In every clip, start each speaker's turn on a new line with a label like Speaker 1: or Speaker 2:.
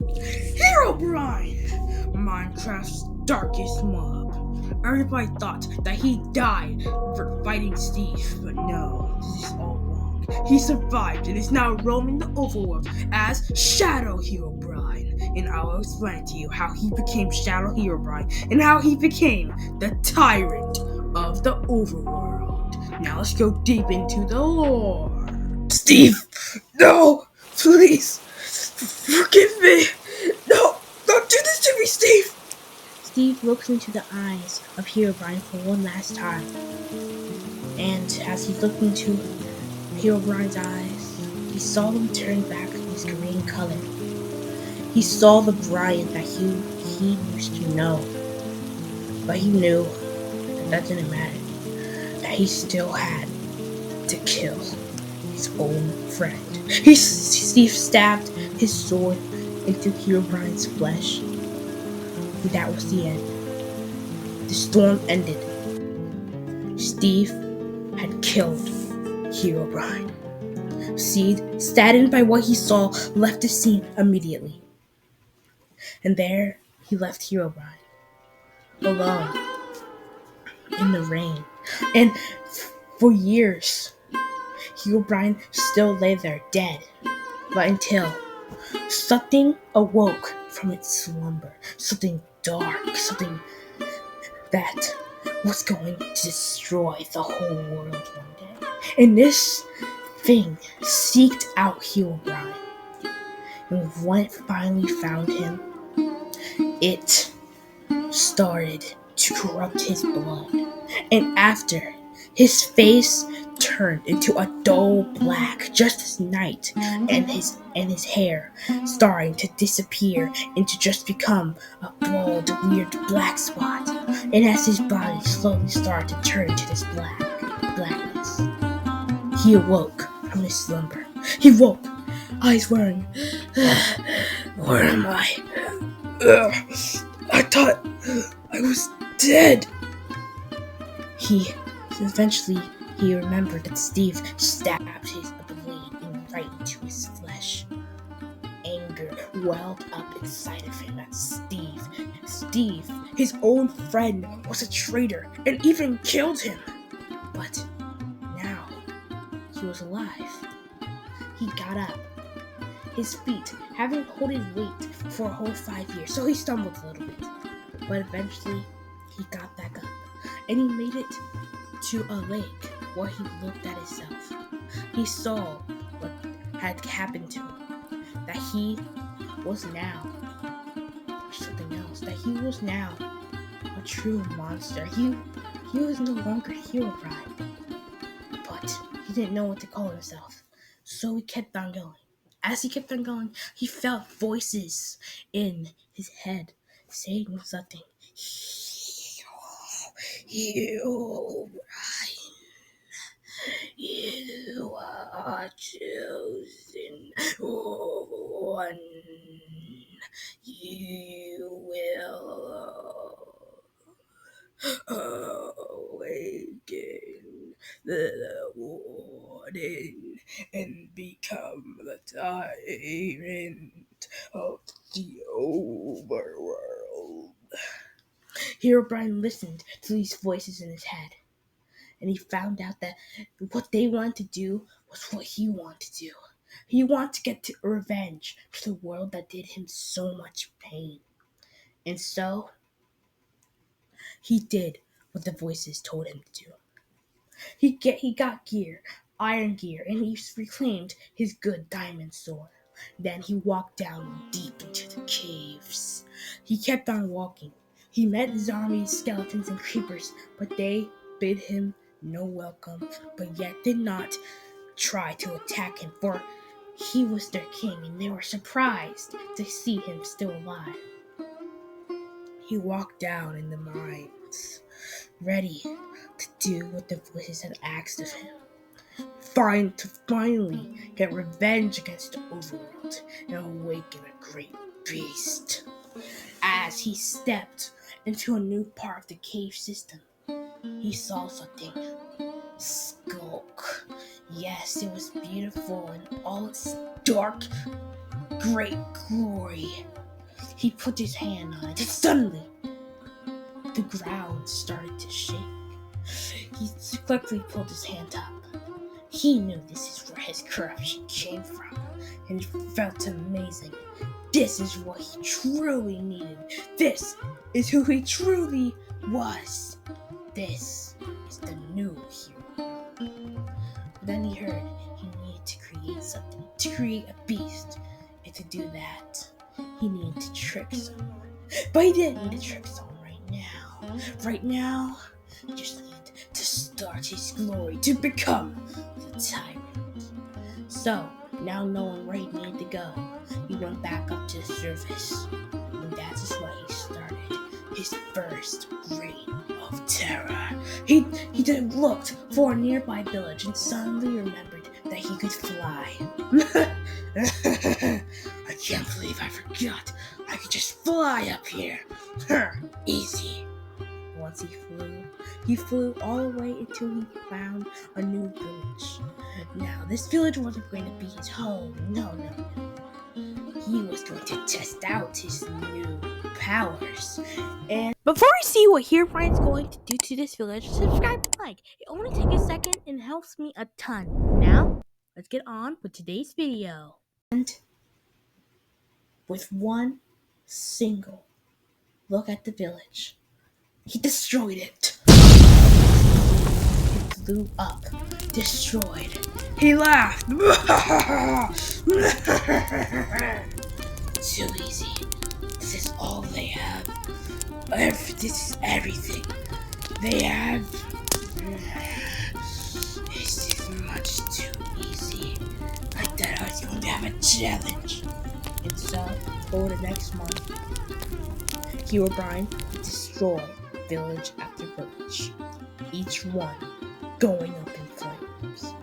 Speaker 1: Herobrine, Minecraft's darkest mob. Everybody thought that he died for fighting Steve, but no, this is all wrong. He survived and is now roaming the overworld as Shadow Herobrine. And I'll explain to you how he became Shadow Herobrine and how he became the tyrant of the overworld. Now let's go deep into the lore. Steve, no, please, forgive me. No, don't do this to me, Steve!
Speaker 2: Steve looks into the eyes of Herobrine for one last time. And as he looked into Herobrine's eyes, he saw them turn back his green color. He saw the Brian that he used to know. But he knew that didn't matter. That he still had to kill his own friend. Steve stabbed his sword into Herobrine's flesh. And that was the end. The storm ended. Steve had killed Herobrine. Seed, saddened by what he saw, left the scene immediately. And there he left Herobrine alone in the rain. And for years, Herobrine still lay there dead. But until something awoke from its slumber. Something dark, something that was going to destroy the whole world one day. And this thing seeked out Herobrine. And when it finally found him, it started to corrupt his blood. And after, his face turned into a dull black just as night, and his hair starting to disappear and to just become a bald, weird black spot. And as his body slowly started to turn into this blackness, he awoke from his slumber. He woke, eyes wearing, where am I? I thought I was dead. Eventually he remembered that Steve stabbed his blade right into his flesh. Anger welled up inside of him at Steve, his own friend, was a traitor and even killed him. But now he was alive. He got up, his feet having held his weight for a whole 5 years, so he stumbled a little bit. But eventually he got back up and he made it to a lake where he looked at himself. He saw what had happened to him, that he was now something else, that he was now a true monster. He was no longer Herobrine, but he didn't know what to call himself, so he kept on going. As he kept on going, he felt voices in his head saying something. Herobrine, you are chosen one. You will awaken the warden and become the tyrant of the overworld. Herobrine listened to these voices in his head, and he found out that what they wanted to do was what he wanted to do. He wanted to get to revenge for the world that did him so much pain. And so, he did what the voices told him to do. He got gear, iron gear, and he reclaimed his good diamond sword. Then he walked down deep into the caves. He kept on walking. He met zombies, skeletons, and creepers, but they bid him no welcome, but yet did not try to attack him, for he was their king, and they were surprised to see him still alive. He walked down in the mines, ready to do what the voices had asked of him. To finally get revenge against the overworld and awaken a great beast. As he stepped into a new part of the cave system, he saw something. Skulk. Yes, it was beautiful in all its dark great glory. He put his hand on it, and suddenly the ground started to shake. He quickly pulled his hand up. He knew this is where his corruption came from, and it felt amazing. This is what he truly needed. This is who he truly was. This is the new hero. But then he heard he needed to create something, to create a beast. And to do that, he needed to trick someone. But he didn't need to trick someone right now. Right now, he just needed to start his glory, to become the tyrant. So, now knowing where he needed to go, he went back up to the surface. And that is where he started his first reign of terror. He then looked for a nearby village and suddenly remembered that he could fly. I can't believe I forgot. I could just fly up here. Easy. Once he flew all the way until he found a new village. Now, this village wasn't going to be his home. No. He was going to test out his new powers. And before we see what Herobrine's going to do to this village, subscribe and like. It only takes a second and helps me a ton. Now, let's get on with today's video. And with one single look at the village, he destroyed it. It blew up, destroyed.
Speaker 1: He laughed.
Speaker 2: Too easy. This is all they have. This is everything they have. This is much too easy. I thought I was going to have a challenge. And so, over the next month, Herobrine destroyed village after village, each one going up in flames.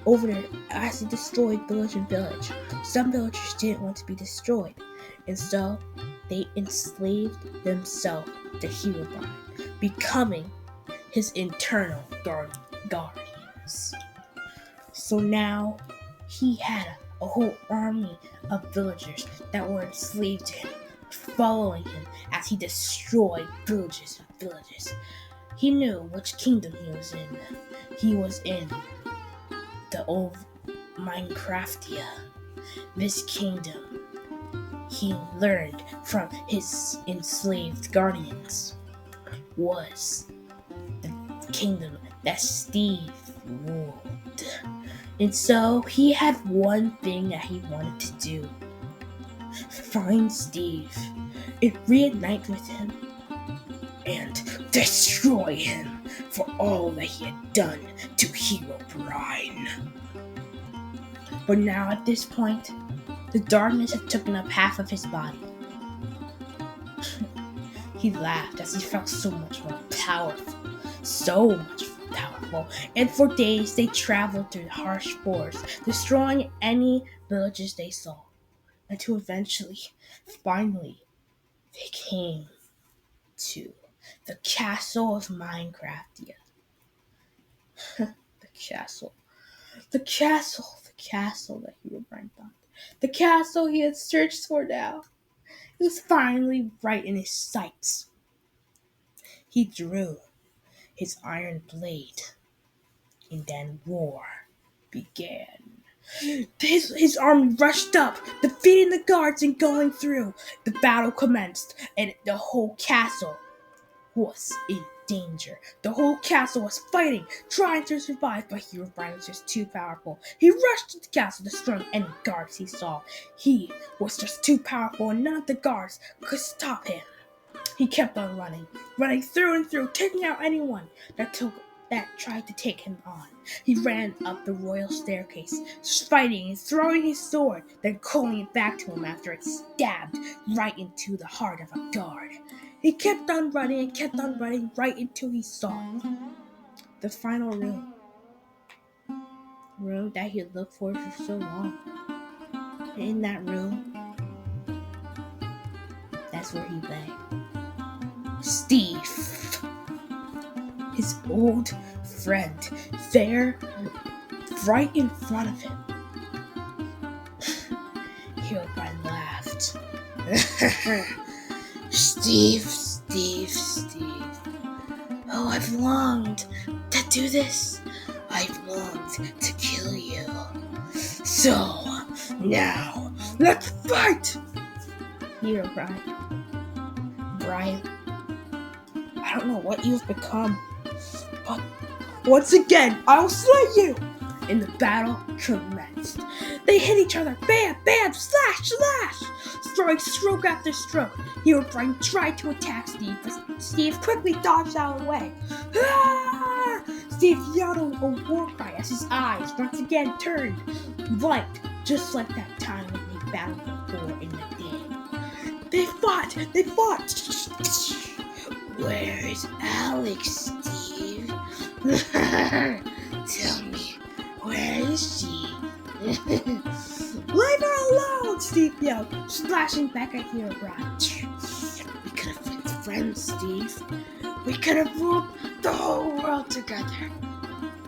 Speaker 2: Over there, as he destroyed village and village, some villagers didn't want to be destroyed, and so they enslaved themselves to Herobrine, becoming his internal guardians. So now he had a whole army of villagers that were enslaved to him, following him as he destroyed villages and villages. He knew which kingdom he was in. He was in the old Minecraftia. This kingdom he learned from his enslaved guardians was the kingdom that Steve ruled. And so he had one thing that he wanted to do. Find Steve and reunite with him and destroy him for all that he had done to Herobrine. But now at this point, the darkness had taken up half of his body. He laughed as he felt so much more powerful. So much more powerful. And for days they traveled through the harsh forest, destroying any villages they saw. Until eventually, finally, they came to the castle of Minecraftia. The castle that Herobrine found. The castle he had searched for now. It was finally right in his sights. He drew his iron blade, and then war began. His army rushed up, defeating the guards and going through. The battle commenced, and the whole castle was in danger. The whole castle was fighting, trying to survive, but Herobrine was just too powerful. He rushed to the castle, destroying any guards he saw. He was just too powerful, and none of the guards could stop him. He kept on running through and through, taking out anyone that tried to take him on. He ran up the royal staircase, fighting and throwing his sword, then calling it back to him after it stabbed right into the heart of a guard. He kept on running and kept on running right until he saw the final room that he had looked for so long. In that room, that's where he lay. Steve, his old friend, there, right in front of him. Herobrine laughed. Steve. Oh, I've longed to do this. I've longed to kill you. So, now, let's fight! Herobrine. Brian, I don't know what you've become, but once again, I'll slay you! And the battle commenced. They hit each other, bam, bam, slash, slash! Throwing stroke after stroke. Herobrine tried to attack Steve, but Steve quickly dodged out of the way. Ah! Steve yelled a war cry as his eyes once again turned white, just like that time when they battled before in the day. They fought! Where's Alex, Steve? Tell me, where is she? Leave her alone, Steve yelled, splashing back at Herobrine. We could have been friends, Steve. We could have ruled the whole world together.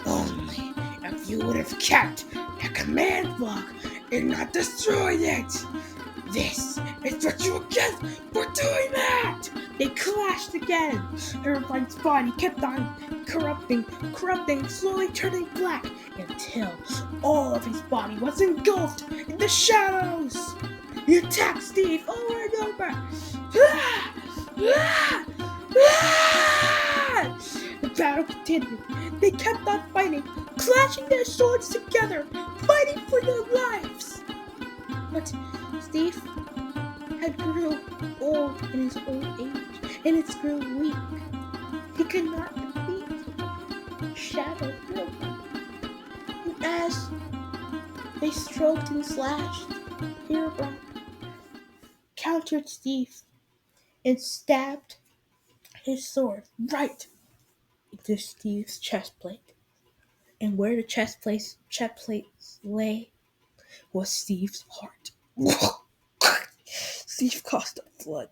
Speaker 2: Only if you would have kept the command block and not destroyed it. This is what you get for doing that! They clashed again. Herobrine's body kept on corrupting, slowly turning black until all of his body was engulfed in the shadows. He attacked Steve over and over. The battle continued. They kept on fighting, clashing their swords together, fighting for their lives. But Steve had grew old in his old age, and it grew weak. He could not defeat Shadow Herobrine. And as they stroked and slashed, Herobrine countered Steve and stabbed his sword right into Steve's chest plate. And where the chest plate lay was Steve's heart. Steve coughed up blood.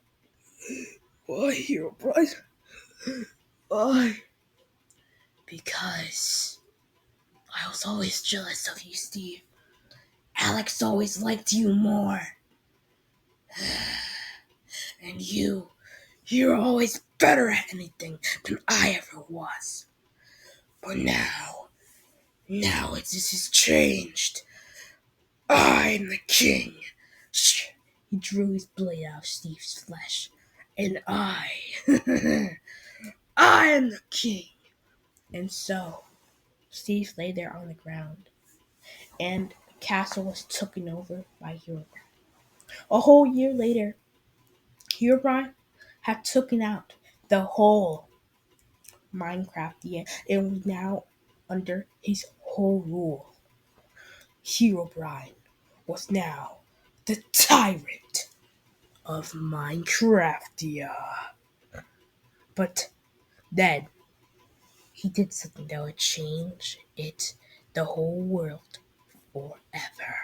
Speaker 2: Why, Herobrine? Why? Because I was always jealous of you, Steve. Alex always liked you more. And you're always better at anything than I ever was. But now this has changed. I'm the king. He drew his blade out of Steve's flesh. And I am the king. And so, Steve lay there on the ground, and the castle was taken over by Herobrine. A whole year later, Herobrine had taken out the whole Minecraft and was now under his whole rule. Herobrine was now the tyrant of Minecraftia. But then he did something that would change the whole world forever.